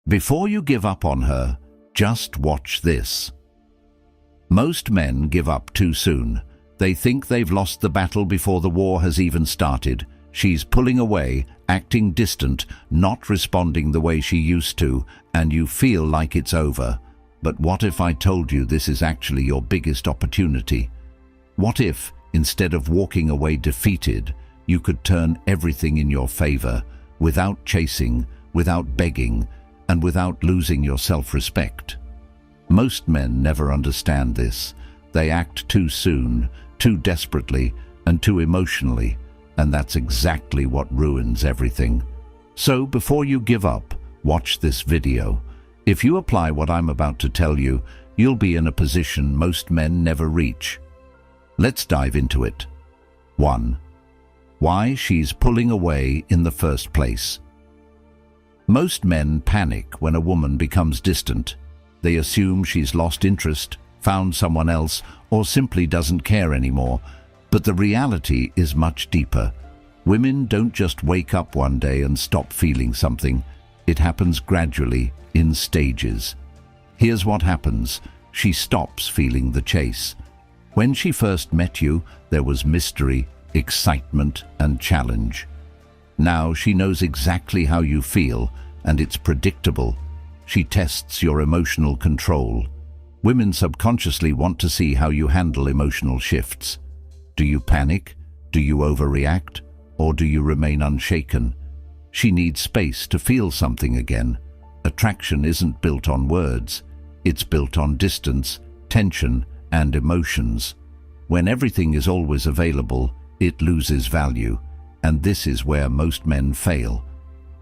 Before you give up on her, just watch this. Most men give up too soon. They think they've lost the battle before the war has even started. She's pulling away, acting distant, not responding the way she used to, and you feel like it's over. But what if I told you this is actually your biggest opportunity? What if, instead of walking away defeated, you could turn everything in your favor, without chasing, without begging, and without losing your self-respect? Most men never understand this. They act too soon, too desperately, and too emotionally, and that's exactly what ruins everything. So before you give up, watch this video. If you apply what I'm about to tell you, you'll be in a position most men never reach. Let's dive into it. 1. Why she's pulling away in the first place. Most men panic when a woman becomes distant. They assume she's lost interest, found someone else, or simply doesn't care anymore. But the reality is much deeper. Women don't just wake up one day and stop feeling something. It happens gradually, in stages. Here's what happens. She stops feeling the chase. When she first met you, there was mystery, excitement, and challenge. Now she knows exactly how you feel, and it's predictable. She tests your emotional control. Women subconsciously want to see how you handle emotional shifts. Do you panic? Do you overreact? Or do you remain unshaken? She needs space to feel something again. Attraction isn't built on words. It's built on distance, tension, and emotions. When everything is always available, it loses value, and this is where most men fail.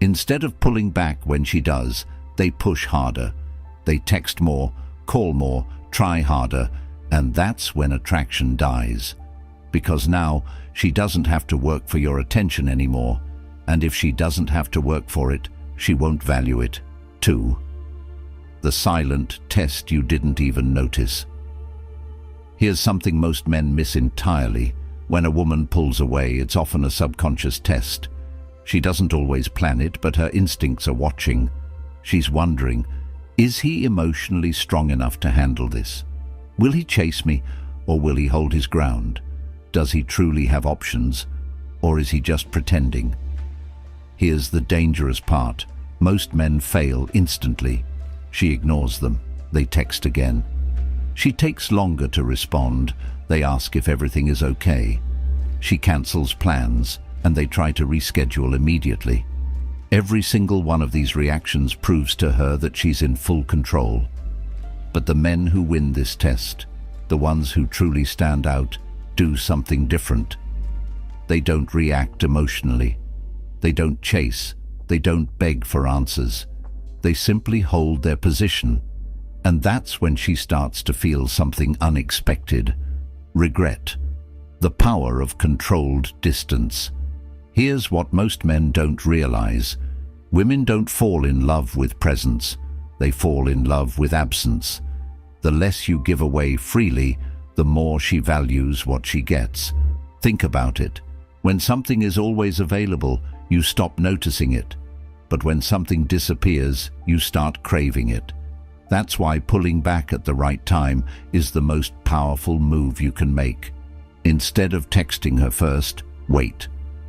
Instead of pulling back when she does, they push harder. They text more, call more, try harder, and that's when attraction dies. Because now, she doesn't have to work for your attention anymore, and if she doesn't have to work for it, she won't value it. 2. The silent test you didn't even notice. Here's something most men miss entirely. When a woman pulls away, it's often a subconscious test. She doesn't always plan it, but her instincts are watching. She's wondering, is he emotionally strong enough to handle this? Will he chase me, or will he hold his ground? Does he truly have options, or is he just pretending? Here's the dangerous part. Most men fail instantly. She ignores them. They text again. She takes longer to respond. They ask if everything is okay. She cancels plans, and they try to reschedule immediately. Every single one of these reactions proves to her that she's in full control. But the men who win this test, the ones who truly stand out, do something different. They don't react emotionally. They don't chase. They don't beg for answers. They simply hold their position. And that's when she starts to feel something unexpected. Regret. The power of controlled distance. Here's what most men don't realize. Women don't fall in love with presence. They fall in love with absence. The less you give away freely, the more she values what she gets. Think about it. When something is always available, you stop noticing it. But when something disappears, you start craving it. That's why pulling back at the right time is the most powerful move you can make. Instead of texting her first, wait.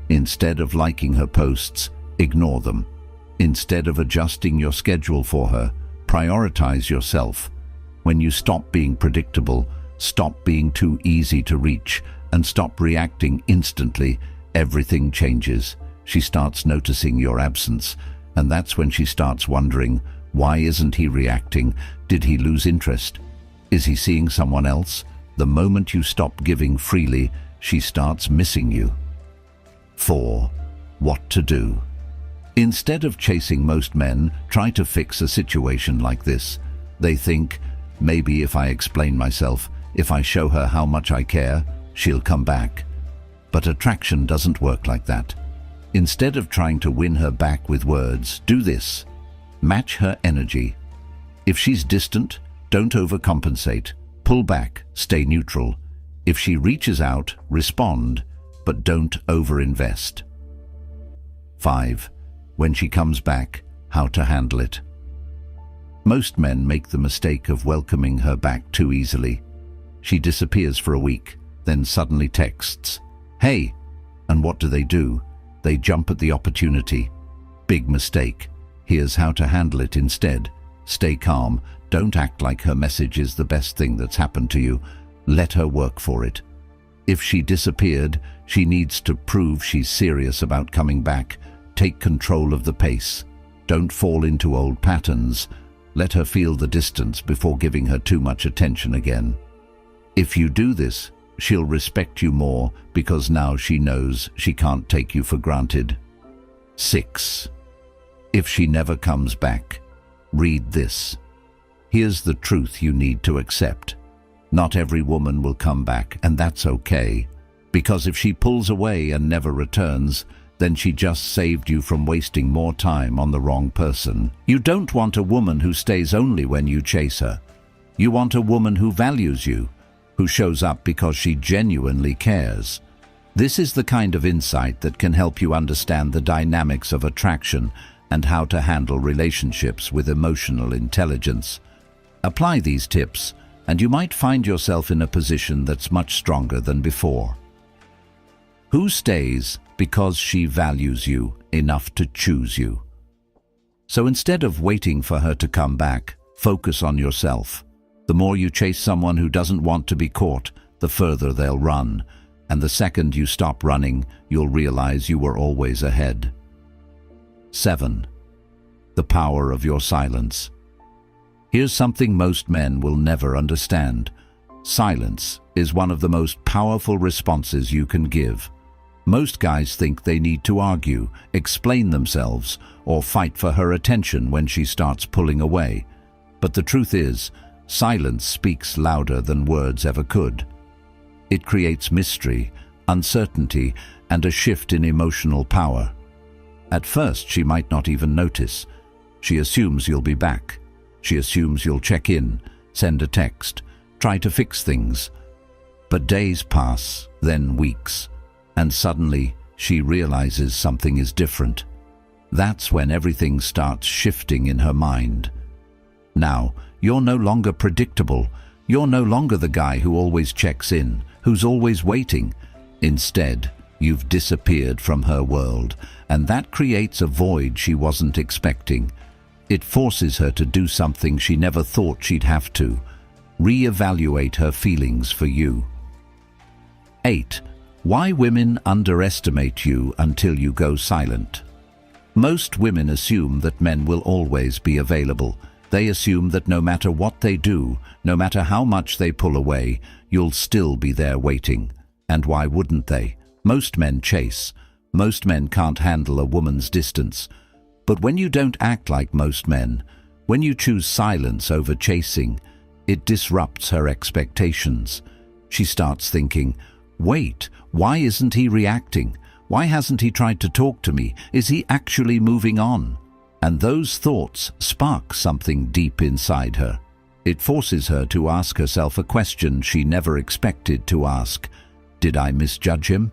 Instead of liking her posts, ignore them. Instead of adjusting your schedule for her, prioritize yourself. When you stop being predictable, stop being too easy to reach, and stop reacting instantly, everything changes. She starts noticing your absence, and that's when she starts wondering, why isn't he reacting? Did he lose interest? Is he seeing someone else? The moment you stop giving freely, she starts missing you. 4. What to do. Instead of chasing, most men try to fix a situation like this. They think, maybe if I explain myself, if I show her how much I care, she'll come back. But attraction doesn't work like that. Instead of trying to win her back with words, do this. Match her energy. If she's distant, don't overcompensate. Pull back, stay neutral. If she reaches out, respond, but don't overinvest. 5. When she comes back, how to handle it. Most men make the mistake of welcoming her back too easily. She disappears for a week, then suddenly texts, "Hey!" And what do? They jump at the opportunity. Big mistake. Here's how to handle it instead. Stay calm. Don't act like her message is the best thing that's happened to you. Let her work for it. If she disappeared, she needs to prove she's serious about coming back. Take control of the pace. Don't fall into old patterns. Let her feel the distance before giving her too much attention again. If you do this, she'll respect you more because now she knows she can't take you for granted. 6. If she never comes back, read this. Here's the truth you need to accept. Not every woman will come back, and that's okay. Because if she pulls away and never returns, then she just saved you from wasting more time on the wrong person. You don't want a woman who stays only when you chase her. You want a woman who values you, who shows up because she genuinely cares. This is the kind of insight that can help you understand the dynamics of attraction and how to handle relationships with emotional intelligence. Apply these tips, and you might find yourself in a position that's much stronger than before. Who stays because she values you enough to choose you? So instead of waiting for her to come back, focus on yourself. The more you chase someone who doesn't want to be caught, the further they'll run. And the second you stop running, you'll realize you were always ahead. 7. The power of your silence. Here's something most men will never understand. Silence is one of the most powerful responses you can give. Most guys think they need to argue, explain themselves, or fight for her attention when she starts pulling away. But the truth is, silence speaks louder than words ever could. It creates mystery, uncertainty, and a shift in emotional power. At first, she might not even notice. She assumes you'll be back. She assumes you'll check in, send a text, try to fix things. But days pass, then weeks, and suddenly she realizes something is different. That's when everything starts shifting in her mind. Now, you're no longer predictable. You're no longer the guy who always checks in, who's always waiting. Instead, you've disappeared from her world, and that creates a void she wasn't expecting. It forces her to do something she never thought she'd have to: reevaluate her feelings for you. 8. Why women underestimate you until you go silent. Most women assume that men will always be available. They assume that no matter what they do, no matter how much they pull away, you'll still be there waiting. And why wouldn't they? Most men chase. Most men can't handle a woman's distance. But when you don't act like most men, when you choose silence over chasing, it disrupts her expectations. She starts thinking, wait, why isn't he reacting? Why hasn't he tried to talk to me? Is he actually moving on? And those thoughts spark something deep inside her. It forces her to ask herself a question she never expected to ask. Did I misjudge him?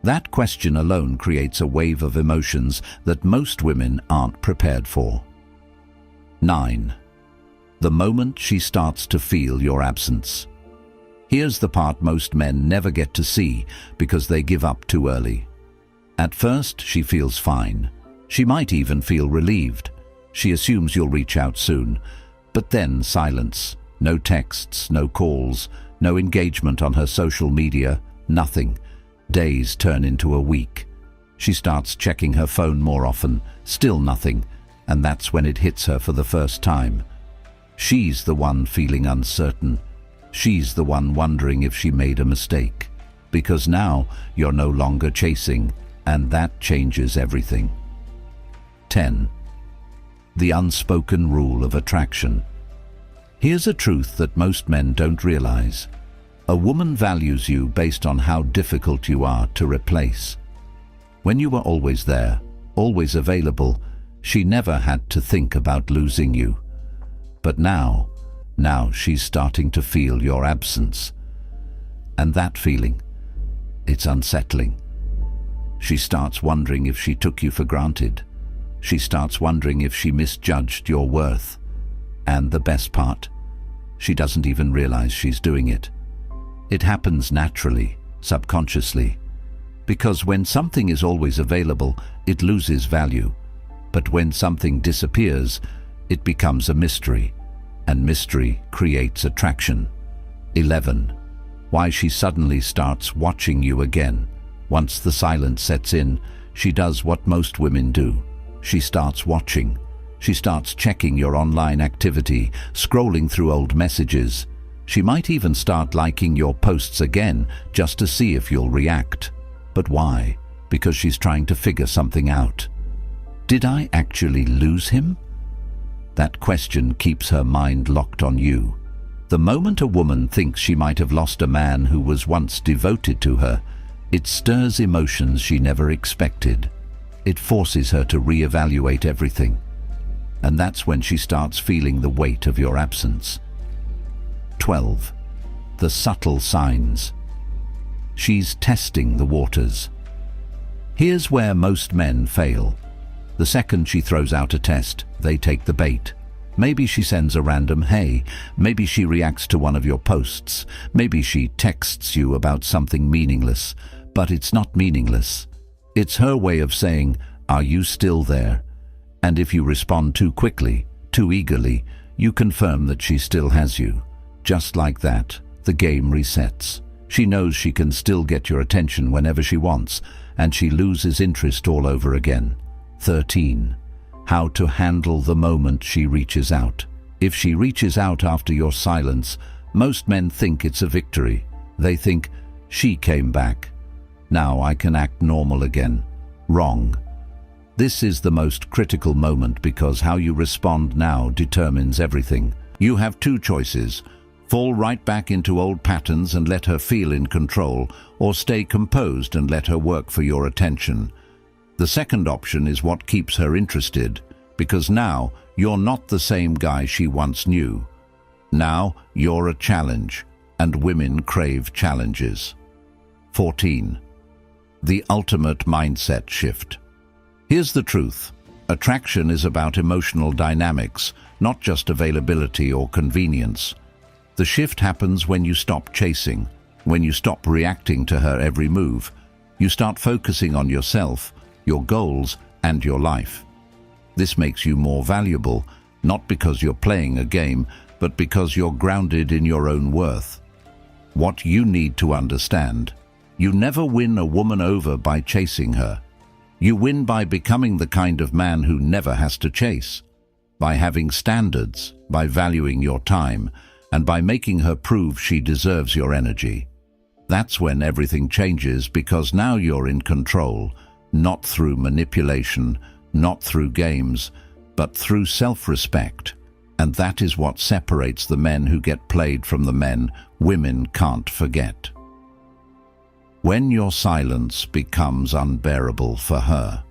That question alone creates a wave of emotions that most women aren't prepared for. 9. The moment she starts to feel your absence. Here's the part most men never get to see because they give up too early. At first, she feels fine. She might even feel relieved. She assumes you'll reach out soon. But then silence. No texts, no calls, no engagement on her social media, nothing. Days turn into a week. She starts checking her phone more often, still nothing, and that's when it hits her for the first time. She's the one feeling uncertain. She's the one wondering if she made a mistake. Because now you're no longer chasing, and that changes everything. 10. The unspoken rule of attraction. Here's a truth that most men don't realize. A woman values you based on how difficult you are to replace. When you were always there, always available, she never had to think about losing you. But now she's starting to feel your absence. And that feeling, it's unsettling. She starts wondering if she took you for granted. She starts wondering if she misjudged your worth. And the best part, she doesn't even realize she's doing it. It happens naturally, subconsciously. Because when something is always available, it loses value. But when something disappears, it becomes a mystery. And mystery creates attraction. 11. Why she suddenly starts watching you again. Once the silence sets in, she does what most women do. She starts watching. She starts checking your online activity, scrolling through old messages. She might even start liking your posts again just to see if you'll react. But why? Because she's trying to figure something out. Did I actually lose him? That question keeps her mind locked on you. The moment a woman thinks she might have lost a man who was once devoted to her, it stirs emotions she never expected. It forces her to reevaluate everything. And that's when she starts feeling the weight of your absence. 12. The subtle signs. She's testing the waters. Here's where most men fail. The second she throws out a test, they take the bait. Maybe she sends a random "hey," maybe she reacts to one of your posts, maybe she texts you about something meaningless, but it's not meaningless. It's her way of saying, "Are you still there?" And if you respond too quickly, too eagerly, you confirm that she still has you. Just like that, the game resets. She knows she can still get your attention whenever she wants, and she loses interest all over again. 13. How to handle the moment she reaches out. If she reaches out after your silence, most men think it's a victory. They think, she came back. Now I can act normal again. Wrong. This is the most critical moment because how you respond now determines everything. You have two choices. Fall right back into old patterns and let her feel in control, or stay composed and let her work for your attention. The second option is what keeps her interested, because now you're not the same guy she once knew. Now you're a challenge, and women crave challenges. 14. The ultimate mindset shift. Here's the truth. Attraction is about emotional dynamics, not just availability or convenience. The shift happens when you stop chasing, when you stop reacting to her every move. You start focusing on yourself, your goals, and your life. This makes you more valuable, not because you're playing a game, but because you're grounded in your own worth. What you need to understand: you never win a woman over by chasing her. You win by becoming the kind of man who never has to chase, by having standards, by valuing your time, and by making her prove she deserves your energy. That's when everything changes, because now you're in control, not through manipulation, not through games, but through self-respect. And that is what separates the men who get played from the men women can't forget. When your silence becomes unbearable for her.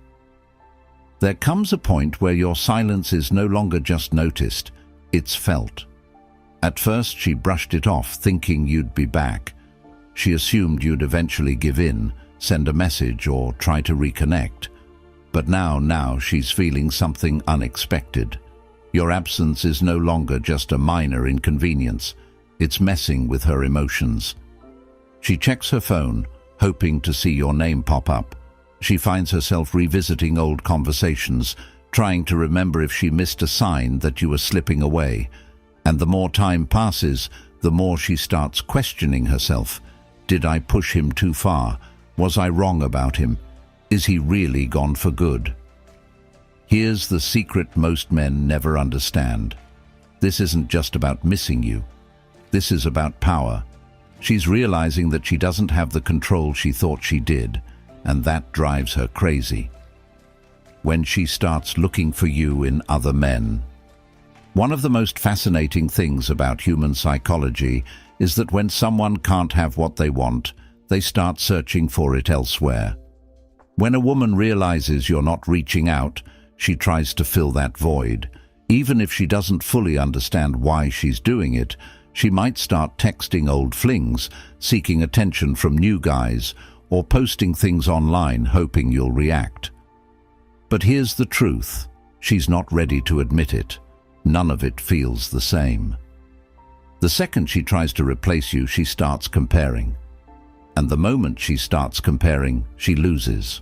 There comes a point where your silence is no longer just noticed, it's felt. At first she brushed it off, thinking you'd be back. She assumed you'd eventually give in, send a message, or try to reconnect. But now she's feeling something unexpected. Your absence is no longer just a minor inconvenience. It's messing with her emotions. She checks her phone, hoping to see your name pop up. She finds herself revisiting old conversations, trying to remember if she missed a sign that you were slipping away. And the more time passes, the more she starts questioning herself. Did I push him too far? Was I wrong about him? Is he really gone for good? Here's the secret most men never understand. This isn't just about missing you. This is about power. She's realizing that she doesn't have the control she thought she did, and that drives her crazy. When she starts looking for you in other men. One of the most fascinating things about human psychology is that when someone can't have what they want, they start searching for it elsewhere. When a woman realizes you're not reaching out, she tries to fill that void. Even if she doesn't fully understand why she's doing it, she might start texting old flings, seeking attention from new guys, or posting things online hoping you'll react. But here's the truth. She's not ready to admit it. none of it feels the same. The second she tries to replace you, she starts comparing. And the moment she starts comparing, she loses.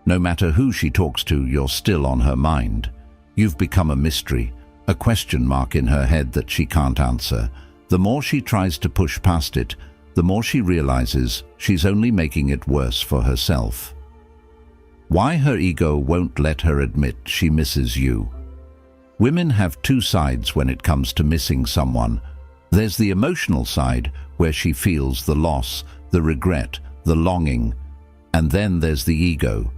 No matter who she talks to, you're still on her mind. You've become a mystery, a question mark in her head that she can't answer. The more she tries to push past it, the more she realizes she's only making it worse for herself. Why her ego won't let her admit she misses you. Women have two sides when it comes to missing someone. There's the emotional side, where she feels the loss, the regret, the longing. And then there's the ego.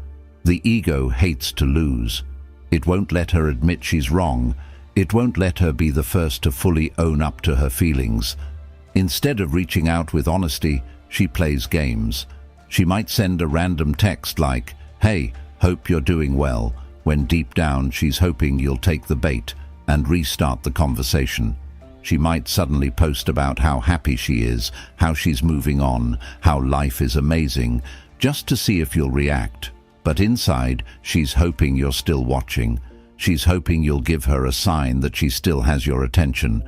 The ego hates to lose. It won't let her admit she's wrong. It won't let her be the first to fully own up to her feelings. Instead of reaching out with honesty, she plays games. She might send a random text like, "Hey, hope you're doing well," when deep down she's hoping you'll take the bait and restart the conversation. She might suddenly post about how happy she is, how she's moving on, how life is amazing, just to see if you'll react. But inside, she's hoping you're still watching. She's hoping you'll give her a sign that she still has your attention.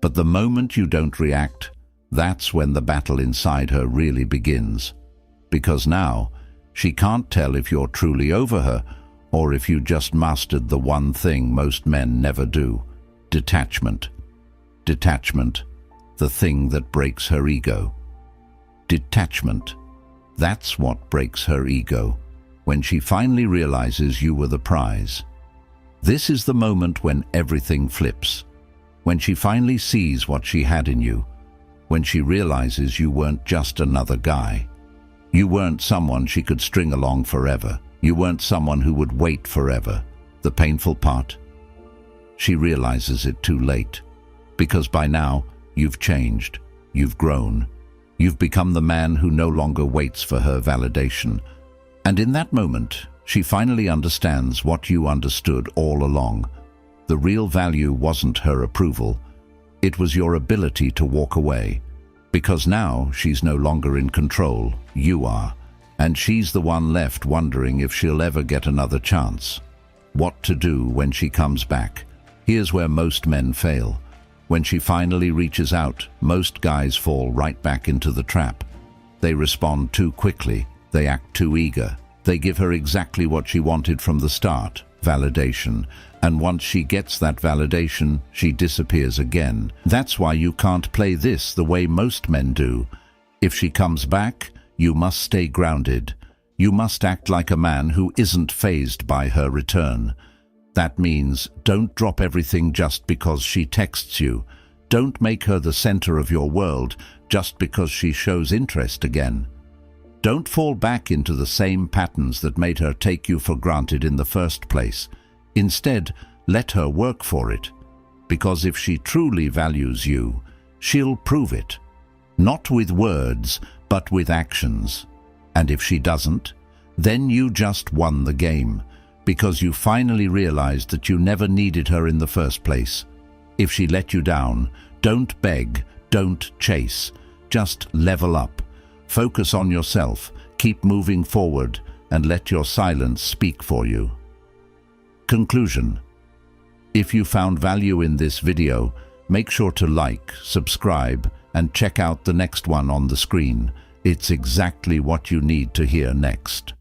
But the moment you don't react, that's when the battle inside her really begins. Because now, she can't tell if you're truly over her or if you just mastered the one thing most men never do: detachment. Detachment, the thing that breaks her ego. Detachment, that's what breaks her ego, when she finally realizes you were the prize. This is the moment when everything flips, when she finally sees what she had in you, when she realizes you weren't just another guy. You weren't someone she could string along forever. You weren't someone who would wait forever. The painful part? She realizes it too late. Because by now, you've changed, you've grown, you've become the man who no longer waits for her validation. And in that moment, she finally understands what you understood all along. The real value wasn't her approval, it was your ability to walk away. Because now she's no longer in control, you are, and she's the one left wondering if she'll ever get another chance. What to do when she comes back? Here's where most men fail. When she finally reaches out, most guys fall right back into the trap. They respond too quickly, they act too eager. They give her exactly what she wanted from the start, validation. And once she gets that validation, she disappears again. That's why you can't play this the way most men do. If she comes back, you must stay grounded. You must act like a man who isn't fazed by her return. That means don't drop everything just because she texts you. Don't make her the center of your world just because she shows interest again. Don't fall back into the same patterns that made her take you for granted in the first place. Instead, let her work for it. Because if she truly values you, she'll prove it. Not with words, but with actions. And if she doesn't, then you just won the game. Because you finally realized that you never needed her in the first place. If she let you down, don't beg, don't chase. Just level up. Focus on yourself, keep moving forward, and let your silence speak for you. Conclusion. If you found value in this video, make sure to like, subscribe, and check out the next one on the screen. It's exactly what you need to hear next.